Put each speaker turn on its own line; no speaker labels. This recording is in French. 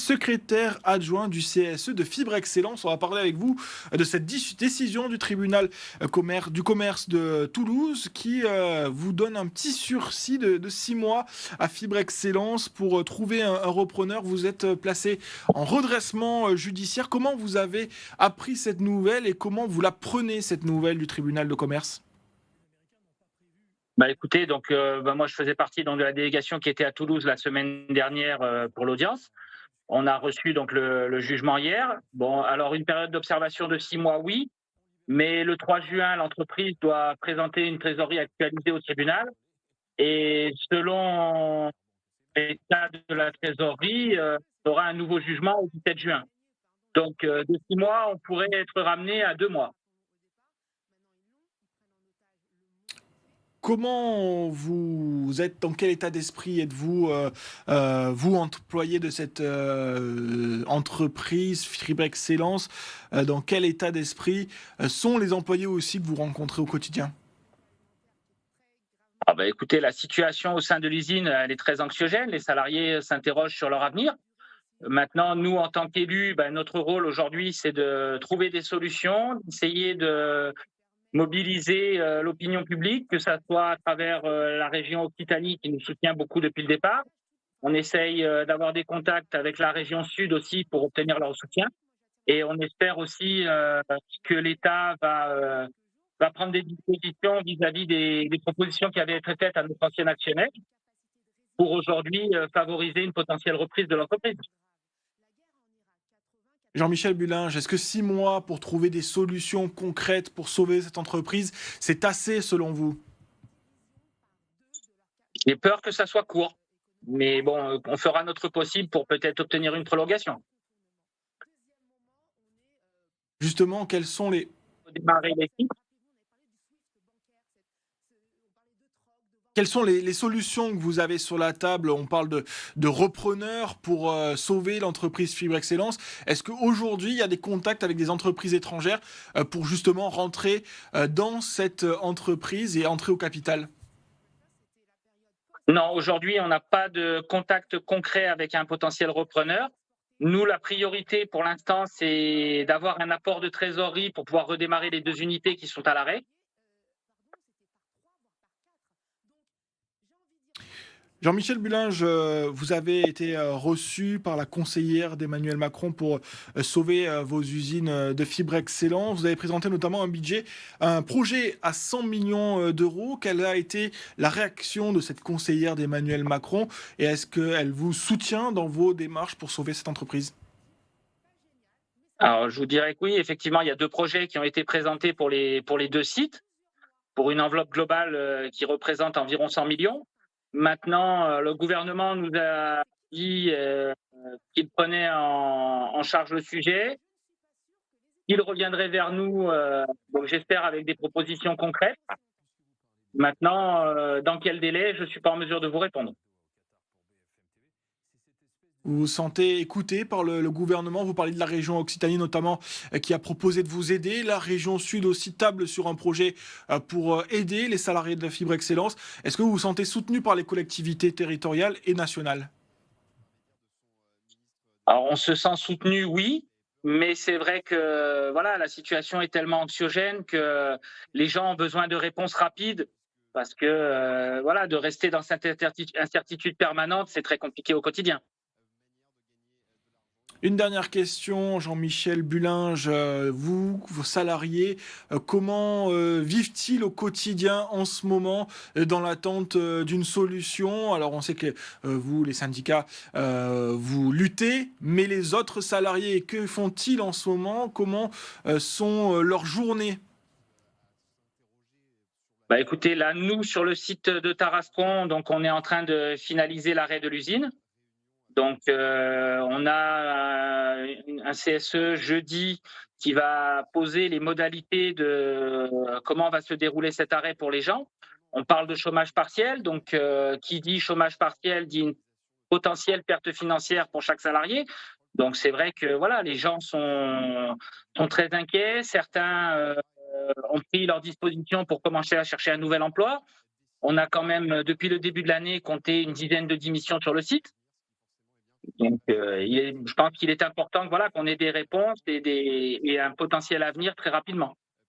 secrétaire adjoint du CSE de Fibre Excellence. On va parler avec vous de cette décision du tribunal du commerce de Toulouse qui vous donne un petit sursis de 6 mois à Fibre Excellence pour trouver un repreneur. Vous êtes placé en redressement judiciaire. Comment vous avez appris cette nouvelle et comment vous la prenez, cette nouvelle du tribunal de commerce?
Écoutez, moi je faisais partie donc de la délégation qui était à Toulouse la semaine dernière pour l'audience. On a reçu donc le jugement hier. Bon, alors une période d'observation de 6 mois, oui, mais le 3 juin, l'entreprise doit présenter une trésorerie actualisée au tribunal et selon l'état de la trésorerie, il y aura un nouveau jugement au 17 juin. Donc de 6 mois, on pourrait être ramené à 2 mois.
Comment vous êtes, dans quel état d'esprit êtes-vous, vous, employé de cette entreprise Fibre Excellence, dans quel état d'esprit sont les employés aussi que vous rencontrez au quotidien?
Écoutez, la situation au sein de l'usine, elle est très anxiogène. Les salariés s'interrogent sur leur avenir. Maintenant, nous, en tant qu'élus, notre rôle aujourd'hui, c'est de trouver des solutions, d'essayer de mobiliser l'opinion publique, que ça soit à travers la région Occitanie qui nous soutient beaucoup depuis le départ. On essaye d'avoir des contacts avec la région Sud aussi pour obtenir leur soutien. Et on espère aussi que l'État va prendre des dispositions vis-à-vis des propositions qui avaient été faites à notre ancien actionnaire pour aujourd'hui favoriser une potentielle reprise de l'entreprise.
Jean-Michel Bullinge, est-ce que 6 mois pour trouver des solutions concrètes pour sauver cette entreprise, c'est assez selon vous?
J'ai peur que ça soit court, mais bon, on fera notre possible pour peut-être obtenir une prolongation.
Justement, quels sont les,
Faut démarrer l'équipe.
Quelles sont les solutions que vous avez sur la table? On parle de repreneurs pour sauver l'entreprise Fibre Excellence. Est-ce qu'aujourd'hui, il y a des contacts avec des entreprises étrangères pour justement rentrer dans cette entreprise et entrer au capital?
Non, aujourd'hui, on n'a pas de contact concret avec un potentiel repreneur. Nous, la priorité pour l'instant, c'est d'avoir un apport de trésorerie pour pouvoir redémarrer les 2 unités qui sont à l'arrêt.
Jean-Michel Bullinge, vous avez été reçu par la conseillère d'Emmanuel Macron pour sauver vos usines de Fibre Excellence. Vous avez présenté notamment un projet à 100 millions d'euros. Quelle a été la réaction de cette conseillère d'Emmanuel Macron et est-ce qu'elle vous soutient dans vos démarches pour sauver cette entreprise?
Alors, je vous dirais que oui, effectivement, il y a 2 projets qui ont été présentés pour les 2 sites, pour une enveloppe globale qui représente environ 100 millions. Maintenant, le gouvernement nous a dit qu'il prenait en charge le sujet, qu'il reviendrait vers nous, donc j'espère avec des propositions concrètes. Maintenant, dans quel délai, je ne suis pas en mesure de vous répondre.
Vous vous sentez écouté par le gouvernement? Vous parlez de la région Occitanie notamment qui a proposé de vous aider. La région Sud aussi table sur un projet pour aider les salariés de la Fibre Excellence. Est-ce que vous vous sentez soutenu par les collectivités territoriales et nationales?
Alors, on se sent soutenu, oui, mais c'est vrai que voilà, la situation est tellement anxiogène que les gens ont besoin de réponses rapides parce que voilà, de rester dans cette incertitude permanente, c'est très compliqué au quotidien.
Une dernière question, Jean-Michel Bullinge, vous, vos salariés, comment vivent-ils au quotidien en ce moment dans l'attente d'une solution? Alors on sait que vous, les syndicats, vous luttez, mais les autres salariés, que font-ils en ce moment? Comment sont leurs journées?
Écoutez, là, nous, sur le site de Tarascon, donc on est en train de finaliser l'arrêt de l'usine. Donc, on a un CSE jeudi qui va poser les modalités de comment va se dérouler cet arrêt pour les gens. On parle de chômage partiel, donc qui dit chômage partiel dit une potentielle perte financière pour chaque salarié. Donc, c'est vrai que voilà, les gens sont très inquiets. Certains ont pris leurs dispositions pour commencer à chercher un nouvel emploi. On a quand même, depuis le début de l'année, compté une dizaine de démissions sur le site. Donc, je pense qu'il est important que, voilà, qu'on ait des réponses et un potentiel avenir très rapidement.